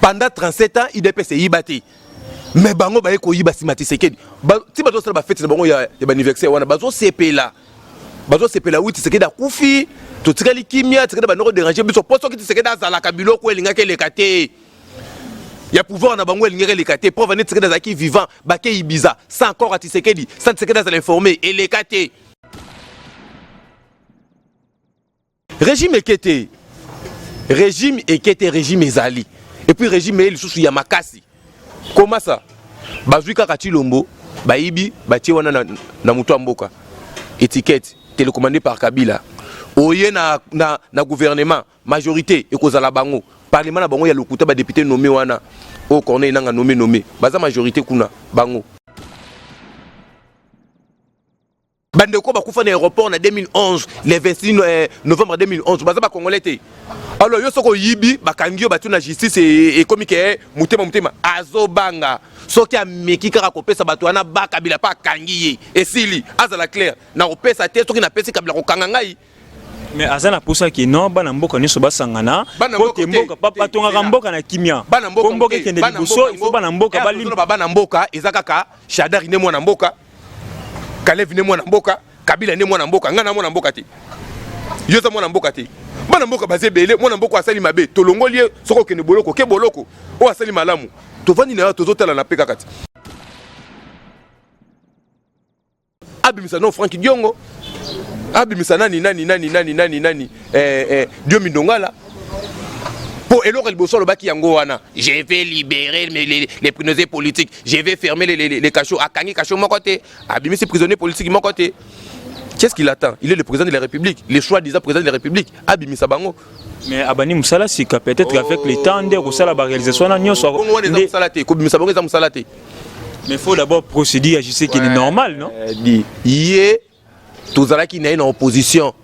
Pendant 37 ans, IDPS est yibati. Mais bango ba eko yiba simati sekedi. Si bazo sala ba fête bango ya anniversaire wana bazo CP là. Bazo CP là oui sekedi akufi, to tikali kimia, sekedi ba noko déranger biso poso ki sekedi azala kabilo ko elinga ke lekate. Ya pouvoir na bango elinga ke lekate pour venir sekedi zaki vivant, ba ke ibiza, sans encore ati sekedi, sans sekedi azala informer et lekate. Régime ekete. Régime ekete régime ezali. Et puis régime il sous ya makasi. Comment ça? Bazui kaka Chilombo, baibi, batie wana na mutu mboka. Étiquette télécommandée par Kabila. Oye na gouvernement, majorité ekozala bango. Parlement na bango ya lokuta ba député nommé wana. O Corneille nanga nommé. Baza majorité kuna bango. Bandeko bakufa na aéroport na 2011, le 26 novembre 2011, baza ba congolais té. Alors yo soko yibi bakangio batu na justice et communiqué mutema azobanga soki ameki kaka kopesa batu wana ba Kabila pa kangiye esili azala clair na kopesa te soki na pesi Kabila ko kanga ngai. Mais azana posa ki non bana mboka nyoso basangana ko ke mboka papa tonga mboka na kimia ko mboka kende liboso il faut bana mboka balim bana mboka ezakaka Shadari ne mwana mboka Kalev ne mwana mboka Kabila ne mwana mboka ngana mwana mboka te yoza mwana mboka te bana mboka basé belé mwana mboka asali mabe tolongolie soko kene boloko ke boloko o asali malamu tovandi na tozotala na peka kati abimisa no Frank Diongo abimisa nani Diomi Ndongala pour eloko liboso lo baki yango wana je vais libérer les prisonniers politiques, je vais fermer les cachots akangi cachot mon côté abimisa prisonniers politiques mon côté. Qu'est-ce qu'il attend? Il est le président de la République, le choix-disant président de la République, Abimisa Bango. Mais Abani Moussala, c'est peut-être avec le temps de la réalisation, mais il faut d'abord procéder à justice qui est normal, non? Hier, tout ça qui est en opposition.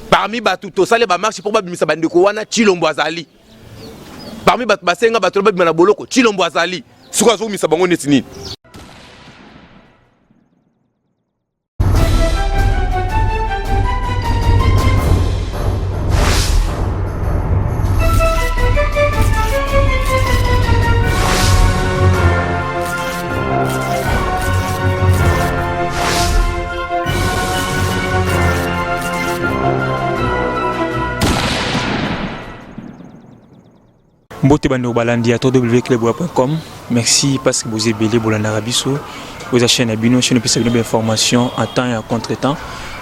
Parmi Batou, tout ça, les marches pour Abimisa Bandeko, wana Chilombo Azali. Parmi Basenga Batou, Babimana Boloko, Chilombo Azali. Sur Azou Misa Bango Netini. Mbote bando balandi à www.clubwa.com. Merci parce que vous avez belé bolanda rabiso. Vous avez chaîne abino, chaîne de information en temps et en contre-temps.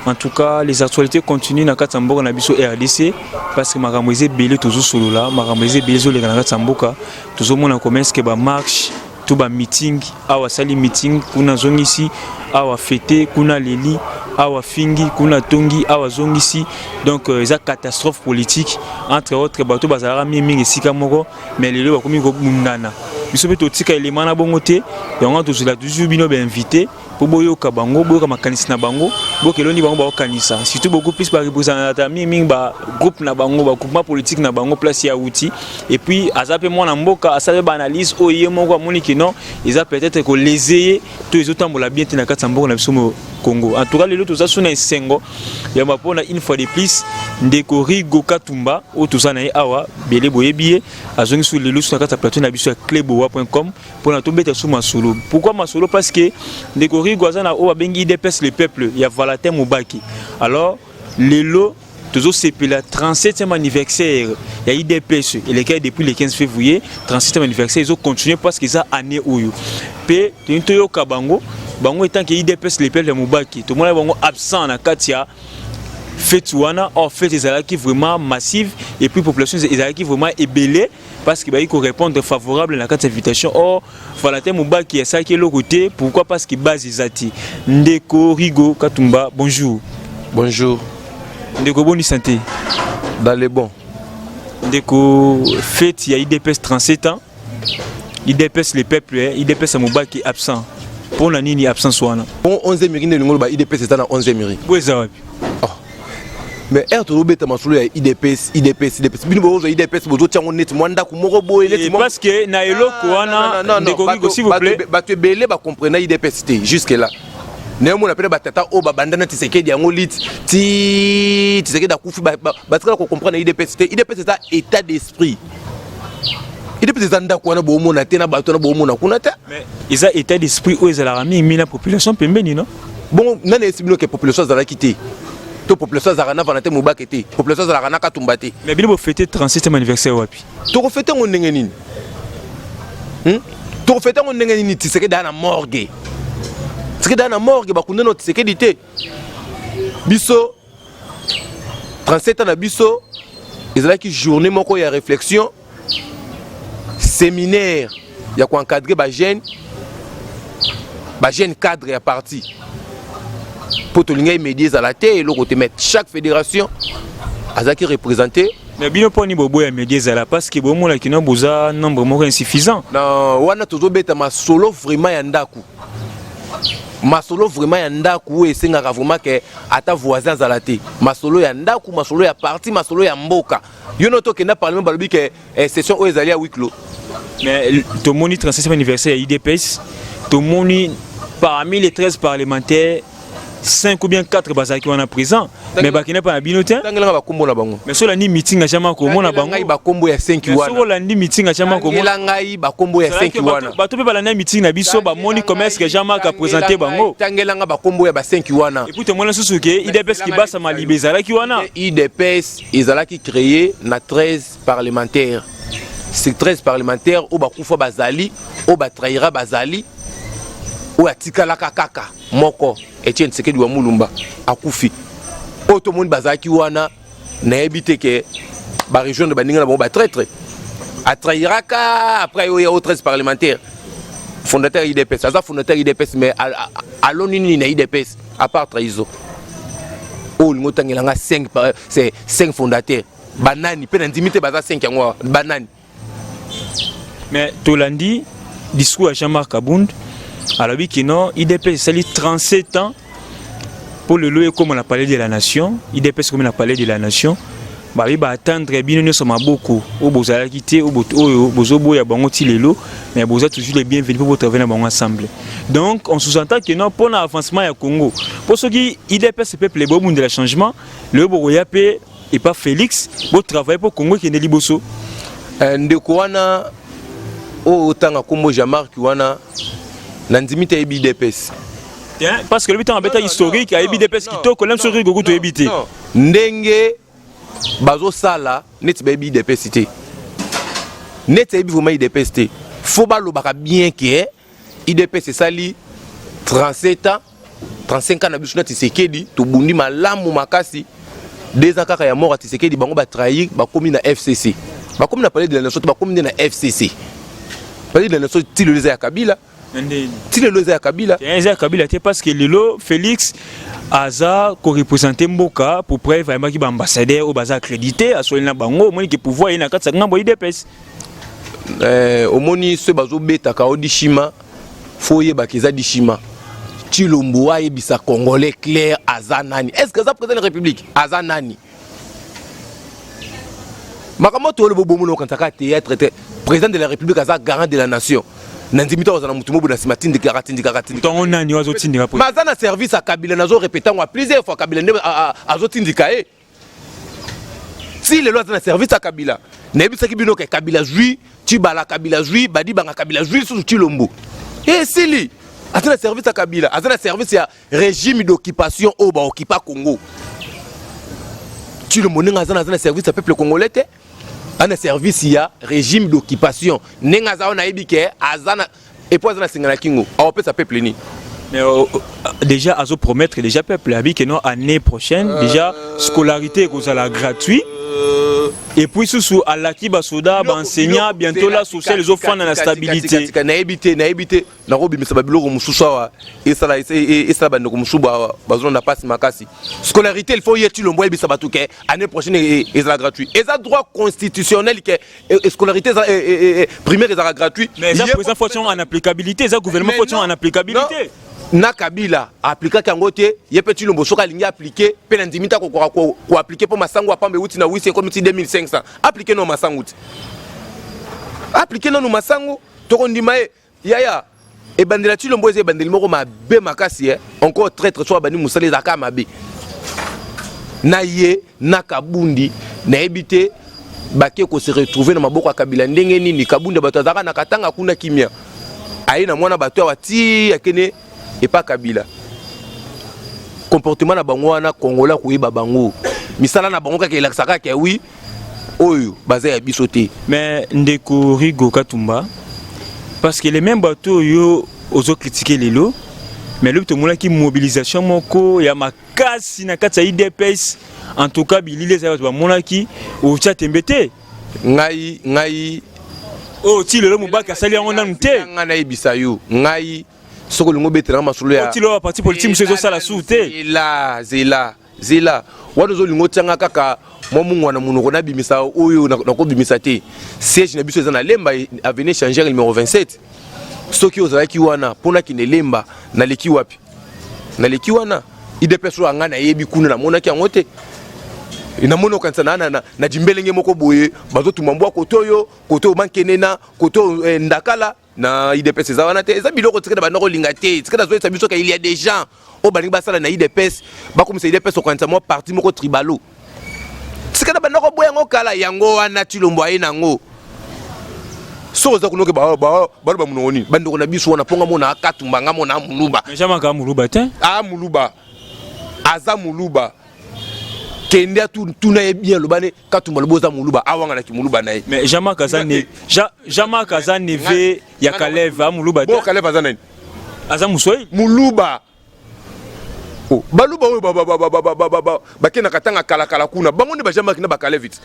En tout cas, les actualités continuent dans Katamboka na biso RDC parce que maramweze belé toujours solo là, maramweze belé zo le dans Katamboka. Toujours mon commerce que ba marche, tout ba meeting, awa sali meeting kuna zongisi, awa fêter kuna leli, awa fingi kuna tongi, awa zongisi. Donc ça catastrophe politique entre autres bateau bazara mimi esika moko mais lelo bakomi ko mundana. Biso beto tika élément na bongote, yango tozula toujours bino ba invité pour boyoka bango boyoka makanisi na bango bokeloni bango ba kanisa surtout beaucoup plus par représentateur mimi ba groupe na bango ba groupement politique na bango place ya outil et puis azape mwana mboka asabe ba analyse oye moko amoni que non ils a peut-être que léser tous les autres la bien na katsambo na biso Congo. En tout cas, les autres ça sonne sengo. Il y a ma une fois de plus ndeko Rigo Katumba au tout ça na awa belé boyebié azongi sur les loups sur la plateau na biso clubwa.com pour na tomber sur ma solo. Pourquoi ma solo? Parce que ndeko Rigo azana o bengi IDPS le peuple, il y a Valatin Moubaki. Alors les lots toujours c'est pour le 37e anniversaire il y a IDPS et les cas depuis le 15 février 37e anniversaire ils ont continué parce qu'ils ont année oyo. Pe tintoyo kabango bango étant que IDPS les peuple de Moubaki tout le monde est bango absent na katia fait wana en fait ils allaient vraiment massive et puis population ils allaient vraiment ébélé parce que ils répondre favorable à cette invitation. Or Valentin Moubaki est ça qui est le côté pourquoi parce qu'il base Izati Ndeko Rigo Katumba bonjour. Bonjour. Ndeko bonne santé. Dans les bons. Ndeko fait il y a IDPS 37 ans. IDPS les peuples IDPS Moubaki est absent. Pour la nini absent soana. Bon 11e mairie ne ngolo ba IDPS c'est dans 11e mairie. Boueza. Mais er to beta masulu ya IDPS bino bozo IDPS bozo tiango net mwanda ku moko boye net parce que na eloko wana ndeko Rigo s'il vous plaît ba tu belé ba comprendre IDPS jusque là. Néanmoins, on appelle Batata au Babandana Tiseke, Diangolit, Tiseke d'Akoufi, Batka, qu'on comprend l'IDPS. IDPS, c'est un état d'esprit. Il depuis des andako wana bo mona te na bato na bo mona kuna te. Mais ils a état d'esprit où ils la rami mina population pembeni non? Bon nane esibino que population za la quitter. To population za rana vanate mubaka te. Population za la rana katumba te. Mais bino bo fêter 37e anniversaire wapi? To ko fêter on ndenge nini? To ko fêter on ndenge nini Tshisekedi na morgue. Tshisekedi na morgue ba kundeno Tshisekedi te. Biso 37 ans na biso ezalaki journée moko ya réflexion. Séminaire, il y a quoi encadrer ba jeune cadre à parti. Pour tout le monde médias à la tête et le côté mettre chaque fédération à qui représenter. Mais bien pas ni bobo ya médias à la parce que bon là qui n'a besoin nombre moko insuffisant. Non, on a toujours bête ma solo vraiment yandaku. Ma solo vraiment yandaku et c'est nga vraiment que ata voisins à la tête. Ma solo yandaku, ma solo ya parti, ma solo ya mboka. Yo noto que na parlement balobi que session où ils allaient à huis clos. Mais tout le monde 37e anniversaire IDPS, tout le monde parmi les 13 parlementaires 5 ou bien 4 bazaki wana présent mais bakina pas na binotin tangela ba kombo na bango mais so la ni meeting a chama ko mona bango ngai ba kombo ya 5 wana so la ni meeting a chama ko mona ngai ba kombo ya 5 wana bato pe bala na meeting na biso ba moni commerce que Jean-Marc a présenté bango tangela nga ba kombo ya ba 5 wana et puis tout mona susu ke IDPS ki basa malibezala ki wana IDPS ezalaki créé na 13 parlementaires. C'est 13 parlementaires au bakufa bazali au batraira bazali ou atikala kaka moko Etienne Tshisekedi wa Mulumba akufi o to monde bazaki wana na ebité que ba région de baninga na bon ba traître atraira ka après il y a 13 parlementaires fondateur IDPS ça fondateur IDPS mais alonini na IDPS à part trahison o ngotangela nga 5 c'est 5 fondateurs banani pe na ndimité baza 5 yango banani. Mais Tolandi, discours à Jean-Marc Abound, à la qui non, IDPS ça 37 ans pour le louer comme on a parlé de la nation, IDPS comme on a parlé de la nation, bah il va attendre bien nous sommes beaucoup, au bozala quitter, au bozobo ya bango tilelo, mais boza toujours les bienvenus pour travailler dans ensemble. Donc on sous-entend que non pour l'avancement ya Congo, pour ceux qui IDPS peuple les beaux monde de la changement, le Bogoyape et pas Félix, pour travailler pour Congo qui est liboso. Ndeko wana autant comme Jean-Marc wana nandimite IDPS parce que le temps bêta historique a IDPS qui to kolem sur gogo to ebité ndenge bazo sala net ba IDPS té net ebi vraiment IDPS té faut ba lobaka bien que IDPS sali 37 ans 35 ans na biso na Tshisekedi to bundi malamu makasi 2 ans kaka ya mort Tshisekedi bango ba trahir ba komi na FCC ba komi na parler de la nation ba komi na FCC parler de la nation ti le ya Kabila ti le ya Kabila ya Kabila te parce que lelo Félix aza ko représenter mboka pour preuve vraiment ki ba ambassadeur ou baza accrédité a soina bango moni ki pouvoir ina katsa ngambo IDPS omoni se bazo beta ka odishima foye bakiza dishima Chilombo a ebisa congolais clair azanani est-ce que ça président de la République azanani Makamoto le bobo mono kantaka théâtre président de la République aza garant de la nation nandimita ozana mutumo bona simatindi karatindi ton nani wazotindi ka mazana service à Kabila nazo répétant à plusieurs fois Kabila azotindi kae si le loi na service à Kabila nebisa ki bino ke Kabila jui tibala Kabila jui badi banga Kabila jui sous Chilombo et sili atana service à Kabila atana service ya régime d'occupation au ba occupa Congo Chilombo n'azana service à peuple congolais te un service il y a régime d'occupation nengaza on a ebike azana et puis azana singana kingo a peut ça peuple ni mais déjà azo promettre déjà peuple abi que non année prochaine déjà scolarité kozala gratuit et puis sous à l'Akiba Soda enseignant bientôt la social les offrant dans la stabilité na ebité na robi misaba biloko mususawa et ça ba ndoko musuba bazon na passe makasi scolarité il faut y être Chilombo ebisa batuke année prochaine et ça gratuit et ça droit constitutionnel que scolarité primaire est gratuit mais ça président faut en applicabilité ça gouvernement faut en applicabilité na Kabila appliquer kangote yepe Chilombo soka lingi appliquer pe na ndimita ko appliquer pour masango apambe uti na 8 comme 2500 appliquer no masango uti appliquer no masango to ndima yaya e bandela Chilombo eze bandeli moko mabe makasi encore traître so bani musale zaka mabe na ye na Kabundi na ebité bake ko se retrouver na maboko ya Kabila ndenge nini Kabunda bato azaka na katanga kuna kimia ayi na mwana bato wati akene et pas Kabila comportement na bango wana Congolais koyeba bango misala na bango kaka elakisaka ke oui oyo baza ya biso te. Mais ndeko Rigo Katumba parce que les mêmes bateaux yo ozo critiquer lelo mais le tout monde qui mobilisation moko ya makasi na kati ya IDPS en tout cas bilile za ba monaki o tia tembete ngai oh ti lelo mubaka sali yango nanu te nga na ibisa yo ngai soko lingo betera masolo ya ti lo parti politique monsieur zo sala soute zela wado zo lingo tanga kaka momungu na munoko na bimisa oyo na ko bimisa te siège na biso za na lemba avenue changer numéro 27 soki ozalaki wana pona kine lemba na leki wapi na leki wana IDPS ro anga na yebi kuna na monaki yango te ina mono kanisa na jimbelenge moko boye bazo tumambwa kotoyo koto mankenena koto ndakala na IDPS za wana te eza biloko tikena banoko linga te tikena zo biso ka il y a des gens o balingi basala na IDPS bakomisa IDPS okanisa mo parti moko tribalo tikena banoko boye ngo kala yango wana Chilombo aye nango so za kunoke ba munoni bandoko na biso wana ponga mona Katumba ngamo na Muluba jamais ka Muluba te Muluba aza Muluba kende tuna ye bien lobane Katumba loboza Muluba awanga na ki Muluba naye mais jamais kaza neve ya Kalev a Muluba te bo Kalev aza nani aza musoi Muluba oh baluba oyo bakena katanga kala kuna bango ne ba jamais kina ba Kalev it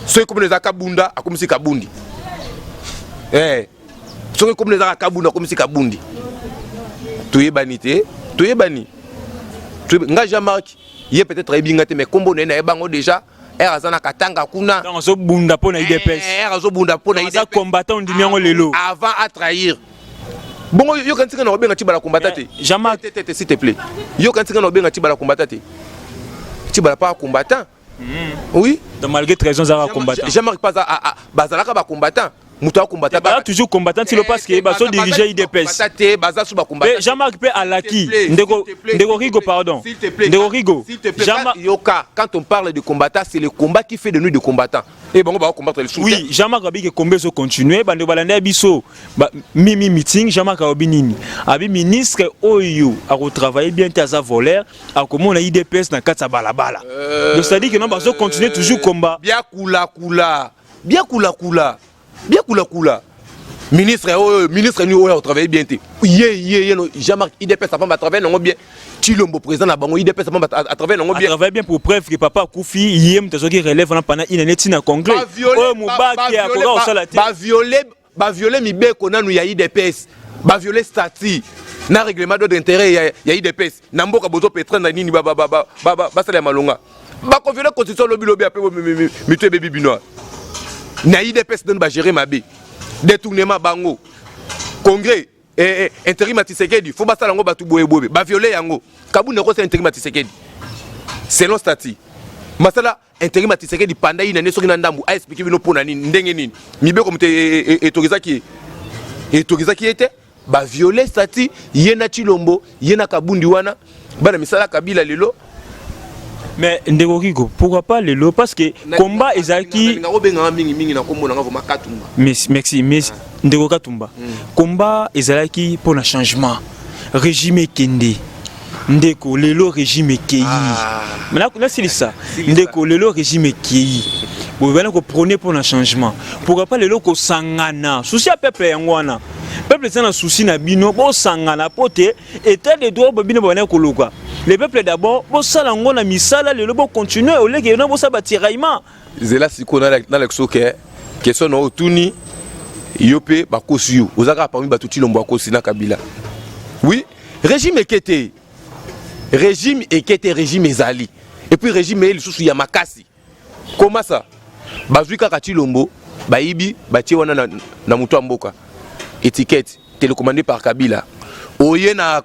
soki comme les Kabunda akomisi Kabundi soki comme les Kabunda akomisi Kabundi toyebani te toyebani nga Jean-Marc il peut-être ebingate mais kombo na ebango déjà azana katanga kuna donc zo bunda pona IDPS zo bunda pona IDPS combattant ndimiango lelo avant à trahir bongo yo kantika na obenga tibala combattant te Jean-Marc s'il te plaît yo kantika na obenga tibala combattant te tibala pas combattant oui donc malgré trahison za combattant Jean-Marc pas bazalaka ba combattant muto combattant ba toujours combattant ti le parce que ba so diriger IDPS baza sous ba combattant Jean-Marc pe alaki ndeko Rigo pardon ndeko Rigo Yoka quand on parle de combattant c'est le combat qui fait de nous des combattants et bon on va combattre les sous oui Jean-Marc abi ke combat so continuer bande balanda biso mimi meeting Jean-Marc abi nini abi ministre oyo a retravailler bien taza voleur a comment na IDPS na kata balabala donc ça dit que non ba so continuer toujours combat bien kula ministre ni oyo travailler bien te ye no Jean-Marc IDPS ça va travailler non bien Chilombo président na bango IDPS ça va travailler non bien travailler bien pour preuve que papa Koufi yem tazo ki relève pendant une année tina congrès oyo mubaki akoka osala te ba violer mibeko nanu ya IDPS ba violer statut na règlement d'intérêt ya IDPS na mboka bozo petre na nini ba sala malonga ba ko violer constitution lobby ape mitwe baby binois na IDPS don ba gérer mabe détournement bango congrès intérim Tshisekedi faut basala ngo batu boye ba violer yango Kabunda ko c'est intérim Tshisekedi selon statut masala intérim Tshisekedi pendant une année soki na ndambu a expliquer bino pona nini ndenge nini mibeko mute etogizaki était ba violer statut yena Chilombo yena Kabundi wana bana misala Kabila lelo. Mais ndeko Rigo pourquoi pas lelo parce que combat ezaki merci ndeko Katumba combat ezalaki pour le changement régime kende ndeko lelo régime kei maintenant c'est ça ndeko lelo régime kei vous venez ko prôner pour le changement pourquoi pas lelo ko sangana souci à peuple yangwana peuple c'est un souci na bino bo sangana pote état de droit bino bana ko loka le peuple d'abord bo sala ngona misala lelo bo continuer au lieu que no bo sa batiraillement zela siko na l'exoke question no tuni yope bakosi yo ozaka parmi batu Chilombo akosi na Kabila oui régime ekete régime ezali et puis régime el susu ya makasi comment ça bazui kaka Chilombo baibi batie wana na mutu mboka étiquette télécommandée par Kabila oye na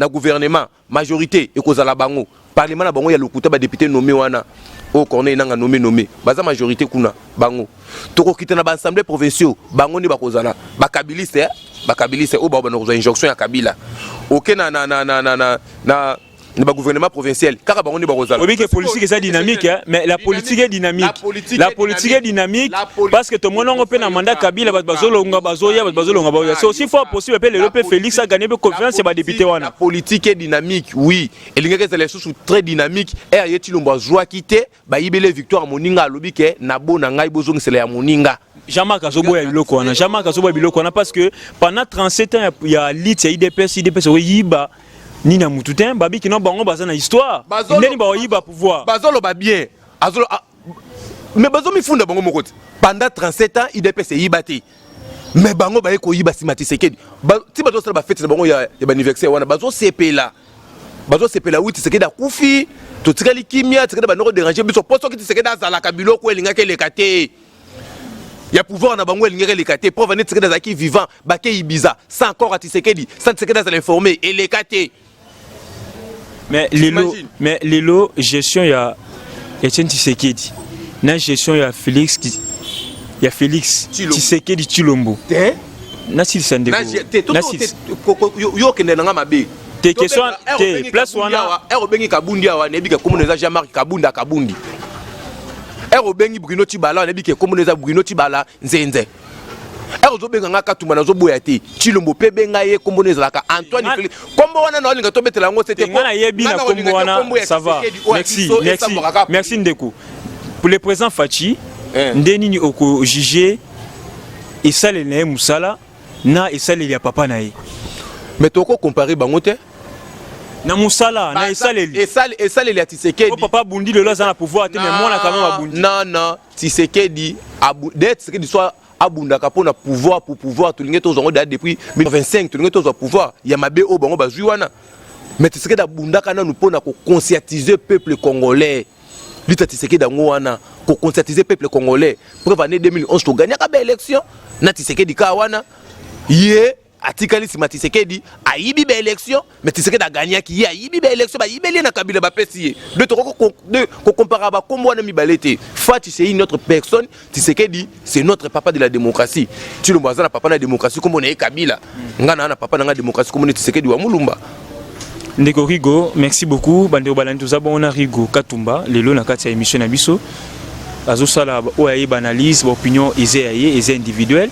gouvernement majorité ekozala bango parlement na bango ya lokuta ba député nommé wana o corner nanga nommé baza majorité kuna bango toko kitana ba assemblée provinciaux bango ni bakozala ba kabiliste o ba na injonction ya Kabila oke na le gouvernement provincial. Car on est barozal. Oui, que la politique est dynamique, hein, mais la politique est dynamique. La politique est dynamique parce que tout le monde a un mandat Kabila, c'est aussi fort possible que le Félix a gagné de confiance et va député. La politique est dynamique, oui. Et les gens sont très dynamiques. Et il y a des gens qui quittent, il y a des victoires à Moninga, lobby que Nabo Nangai Bozong c'est la Moninga. Jamais Kazobo ya biloko wana, jamais Kazobo ya biloko wana parce que pendant 37 ans il y a l'IT, il y a IDPS yiba ni na mututin, babi qui non bango bazana histoire. Ndeni ba yiba pouvoir. Bazolo ba bien. Azolo mais bazo mi funda bango mokoti. Pendant 37 ans IDPS yiba te. Mais bango ba ko yiba simati sekedi. Ti bazo sala ba fête bango ya ba anniversaire wana bazo sepela. Bazo sepela wuti sekedi akufi, to tikali kimia, sekedi ba noko déranger biso poso ki sekedi azala kabilo ko elinga ke lekate. Il y a pouvoir na bango elingere lekate pour venir Tshisekedi zaki vivant baké ibiza sans encore à Tshisekedi sans Tshisekedi à l'informer et lekate. Mais lelo gestion ya Etienne Tshisekedi na gestion ya Félix Tshisekedi Tshilombo na sil sande na sil yo kende na mabe te question te place wana bengi kabundi awa nebi ka komuneza Jean-Marc Kabundi ero bengi Bruno Tibala nebi ke komuneza Bruno Tibala nzenze ero zo benga ngaka tumana zo boya te Tshilombo pe benga ye komuneza la ka Antoine Félix kombo wana na olinga to betela ngo c'était ngana yebi na kombo wana ça va merci Ndeko pour le président Fachi ndeni ni oko juger et ça le na musala na et ça le ya papa na ye mais toko comparer bango te na musala na esaleli esaleli ya Tshisekedi papa bundi le loza na pouvoir te mais moi na quand même abundi non Tshisekedi d'être Tshisekedi soit abundaka pour na pouvoir tulinge to zongo depuis 1925 tulinge to zo pouvoir ya mabe o bango bazui wana mais Tshisekedi abundaka na nous pour na ko conscientiser peuple congolais lutte Tshisekedi dango wana ko conscientiser peuple congolais pour année 2011 to gagner ka ba élection na Tshisekedi ka wana ye atikali sima Tshisekedi ayibi ba élection mais Tshisekedi a gagné qui ayibi ba élection ba yibeli na Kabila ba pesier de ko comparer ba kombo na mibalete Fati c'est une autre personne Tshisekedi c'est notre papa de la démocratie Tshilombo azana papa na démocratie comme on est Kabila ngana na papa na démocratie comme on est Tshisekedi wa Mulumba. Ndeko Rigo merci beaucoup bande obalani toza bon na Rigo Katumba lelo na kati ya émission na biso azosala oyaye analyse ba opinion eze individuelle.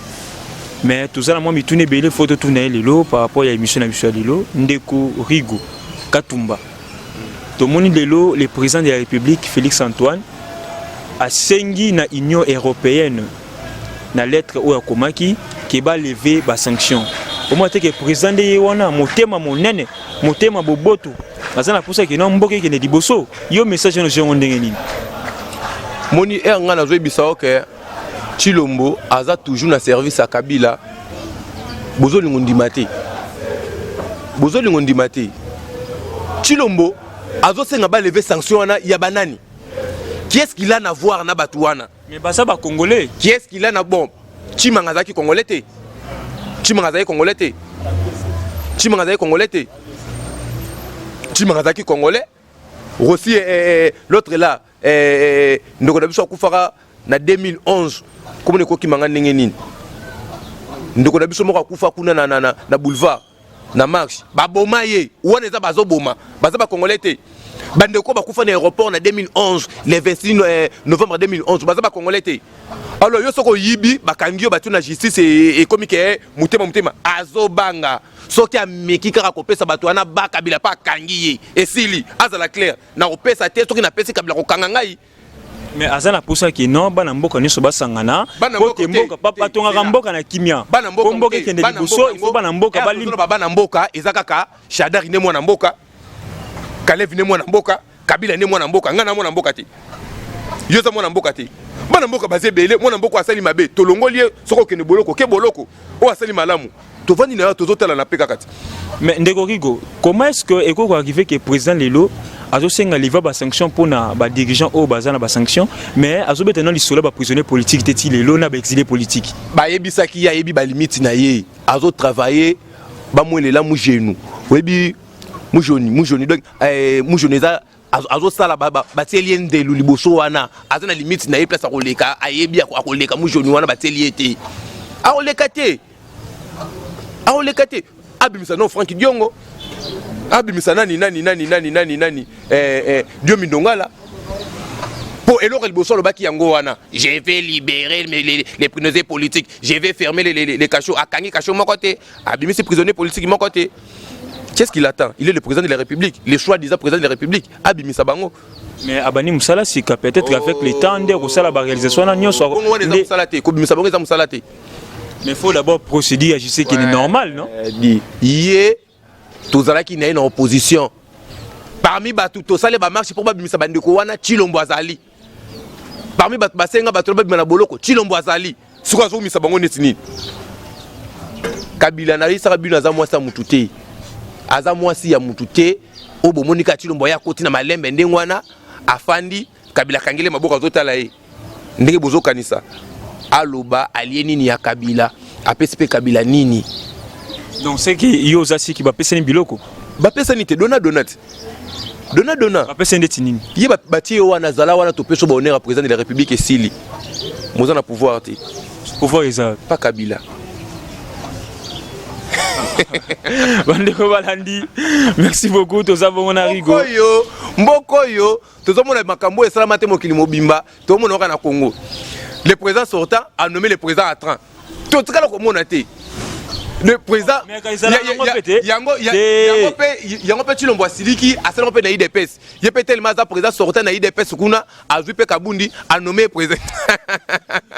Mais tout ça, moi, je tourne les photos tourner lelo par rapport à l'émission de Lelo, Ndeko Rigo Katumba. Tout le monde lelo, le président de la République, Félix Antoine, a signé na Union européenne, na lettre ou Komaki, qui va lever les sanctions. Au moins, que le président de Yewana, motema monene, motema boboto, azana pour ça que non mboke qui ne dit bosso, yo message no jeune ndengeni. Moni er ngana zo bisao que Tshilombo aza toujours na service à Kabila. Bozo lingondimate. Tshilombo azo senga ba lever sanction wana ya banani. Qui est-ce qu'il a à voir na Batouana? Mais bah ça ba congolais. Qui est-ce qu'il a na bon? Chimangazaki congolais te. Chimangazaki congolais. Aussi l'autre là ndoko na biso akufaka na 2011 comme neko kimanga ndenge nini ndoko na biso moko akufa kuna na boulevard na marche baboma ye wana eza bazoboma baza ba congolais te bandeko bakufa na aéroport na 2011 le 26 novembre 2011 baza ba congolais te alors yo soko yibi bakangi yo batu na justice et comme que mutema azobanga soki ameki kaka kopesa bato wana ba Kabila pa kangi ye esili azala clair na kopesa te soki na pesi Kabila kokanga ngai. Mais azana pour ça que non bana mboka nyso basangana ko mboka papa tonga mboka na kimia ko mboka kende liboso il faut bana mboka balim bana mboka ezakaka Shadari ne mwana mboka Kalev ne mwana mboka Kabila ne mwana mboka ngana mwana mboka te yoza mwana mboka te bana mboka bazebele mwana mboka asali mabe tolongoli soko kende boloko ke boloko o asali malamu tovandi na tozotala na peka kati. Mais Ndeko Rigo comment est-ce que eko arriver que président Lelo azosenga liva ba sanction pour na ba dirigeant au bazana ba sanction mais azobetana lisolo ba prisonnier politique teti Lelo na ba exilé politique ba yebisaki ya yebi ba limite na ye azo travailler ba mwelela mu genou webi mu joni donc mu joni za azo sala ba teli ndelu liboso wana azana limite na ye place akoleka ayebi akoleka mu joni wana ba teli ete akoleka te abimisa no Frank Diongo abimisa nani Dio Mindongala pour eloko liboso lobaki yango wana je vais libérer les prisonniers politiques, je vais fermer les cachots akangi cachot mon côté abimisi prisonniers politiques mon côté. Qu'est-ce qu'il attend? Il est le président de la République, le choix-disant président de la République. Abimisa bango. Mais Abani Moussala, c'est peut-être avec le temps de la réalisation, mais il faut d'abord procéder à ce qui est normal, non? Yé, tous à qui n'est en opposition. Parmi Batou, tous les marches pour Babimisa Bandeko, Wana, Chilombo Azali. Parmi Basenga, Batoba Banaboloko, Chilombo Azali. Sourazou Misabango Netini. Kabila Nari Sarabuna Zamwasa Mutute. Azamwasi ya Mutute, Obo Monika Chilombo ya Kotina Malembe Ndengwana. Afandi Kabila Kangele Maboka Zotala e ndenge bozo kanisa aloba alieni ni ya Kabila apesipe Kabila nini. Donc c'est que yoza si ki ba pesa ni biloko ba pesa ni te dona ba pesa ndeti nini ye bati wana zala wana to peso ba honneur président de la République esili moza na pouvoir te pouvoir eza pas Kabila. Bandeko Balandi, merci beaucoup. Tous avons mon arigo. Mbokoyo, tous avons makambo et salamate mokili mobimba. Tout le monde na Congo. Le président sortant a nommé le président à 30. Tout le monde a monté. Le président yango pe Chilombo Asiliki asala pe na IDPS. Ye pe tellement za président sortant na IDPS kuna azui pe Kabundi a nommé président.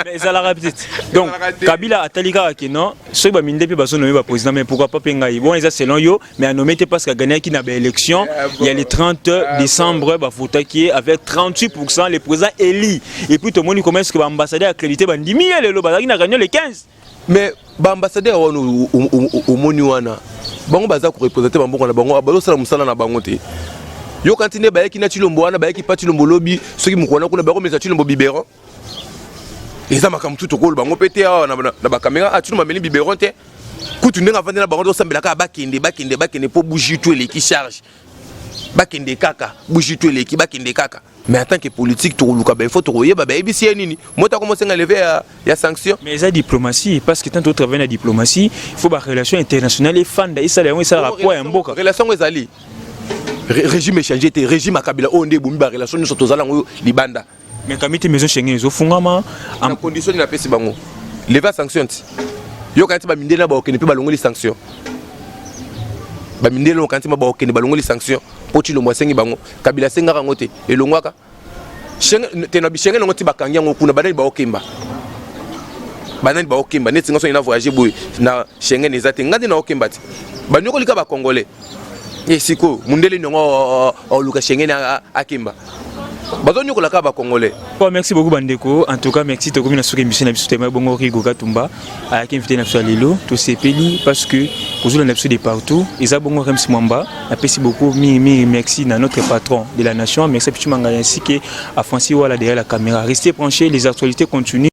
Mais ça la rapide. Donc Kabila atalika ke non, so ba minde pe ba nommé ba président mais pourquoi pas pengai. Bon ça selon yo mais a nommé parce que gagné qui na ba élection, il y a le 30 décembre ba voter qui avec 38% le président élu. Et puis tout le monde commence que ba ambassadeur accrédité ba ndimi le lo ba na gagné le 15. Mais l'ambassadeur au Moniwana, bango baza ko représenter bango na bango abalo sala musala na bango te. Yo kantine ba yaki na Chilombo wana ba yaki pa Chilombo lobi soki mukwana kuna bango meza Chilombo biberon. Eza makamtu to ko bango pete na ba caméra a Chilombo meni biberon te. Kutu ndenga vande na bango do sambela ka bakende po bougie tout les qui charge. Bakende kaka, bougie tout les qui bakende kaka. Mais en tant que politique, il faut trouver des sanction. Mais c'est la diplomatie, parce que tant que travaille dans la diplomatie, il faut des relations internationales et fans. Il faut des relations. Régime échangé, régime à Kabila, on est des relations aux Libanda. Mais quand tu as maison Schengen, ils ont fait en condition de la paix, c'est bon. Lever sanctions. Yo quand tu vas miner là, tu ne peux pas les sanctions. Baminde lo kanti mabaoke ne balongoli sanction poti lo mwasengi bango Kabila senga rangote e longwaka Schengen tena bi Schengen ngoti bakangya ngokuna banani baokemba neti ngaso ina voyager boy na Schengen ezate ngandi na okemba ti banyoko lika ba congolais siko mundele nyongo luka Schengen akemba bazonyo ko laka ba congolais. Merci beaucoup Bandeko. En tout cas merci to komina soke mission na biso tema bongo Rigo Katumba a ki invité na biso lelo to sepeli parce que kozula na biso de partout eza bongo Rems Mwamba. Merci beaucoup merci à notre patron de la nation, merci Pichu Manga ainsi que à Francis Wala derrière la caméra. Restez branchés, les actualités continuent.